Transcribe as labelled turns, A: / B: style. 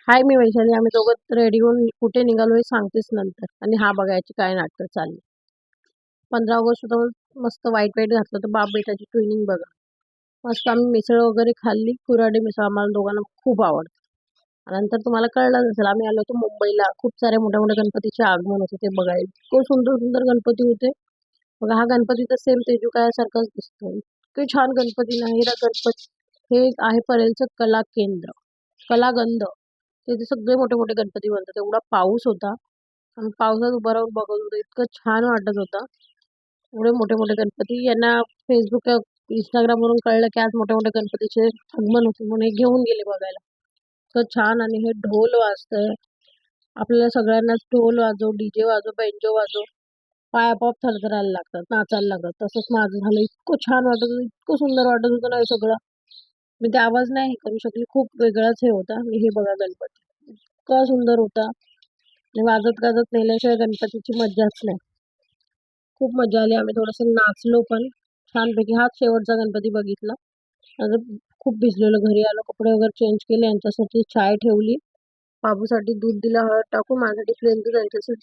A: हाय, मी वैशाली. आम्ही दोघं रेडी होऊन कुठे निघालो हे सांगतेच नंतर. आणि हा बघा याची काय नाटकं चालली. 15 ऑगस्ट होतं म्हणून मस्त व्हाईट व्हाईट घातलं तर बाप बेटाची ट्विनिंग बघा. मस्त आम्ही मिसळ वगैरे खाल्ली. कुऱ्हाडी मिसळ आम्हाला दोघांना खूप आवडते. आणि नंतर तुम्हाला कळलं असेल आम्ही आलो होतो मुंबईला. खूप सारे मोठ्या मोठ्या गणपतीचे आगमन होते ते बघायला. खूप सुंदर सुंदर गणपती होते. बघा हा गणपती तर सेम तेजूकायासारखाच दिसतो. इतके छान गणपती नाही गणपती. हे आहे परेलचं कला केंद्र, कलागंध. तिथे सगळे मोठे मोठे गणपती बनतात. एवढा पाऊस होता आणि पावसात उभं राहून बघत होतो. इतकं छान वाटत होतं. एवढे मोठे मोठे गणपती यांना फेसबुक इंस्टाग्राम वरून कळलं की आज मोठे मोठे गणपतीचे आगमन होते म्हणून हे घेऊन गेले बघायला. इतकं छान. आणि हे ढोल वाजतंय. आपल्याला सगळ्यांनाच ढोल वाजव, डीजे वाजव, बेंजो वाजव, पाय आपोआप थरथरायला लागतात, नाचायला लागतात. तसंच माझं झालं. इतकं छान वाटत होतं, इतकं सुंदर वाटत होतं ना हे सगळं. मी ते आवाज नाही हे करू शकले. खूप वेगळाच हे होता. आणि हे बघा गणपती इतका सुंदर होता. आणि वाजत गाजत नेल्याशिवाय गणपतीची मज्जाच नाही. खूप मजा आली. आम्ही थोडंसं नाचलो पण छानपैकी. हाच शेवटचा गणपती बघितला. नंतर खूप भिजलेलो. घरी आलो, कपडे वगैरे चेंज केले. यांच्यासाठी चाय ठेवली, बाबूसाठी दूध दिलं हळद टाकून, माझ्यासाठी प्लेन दूध, यांच्यासाठी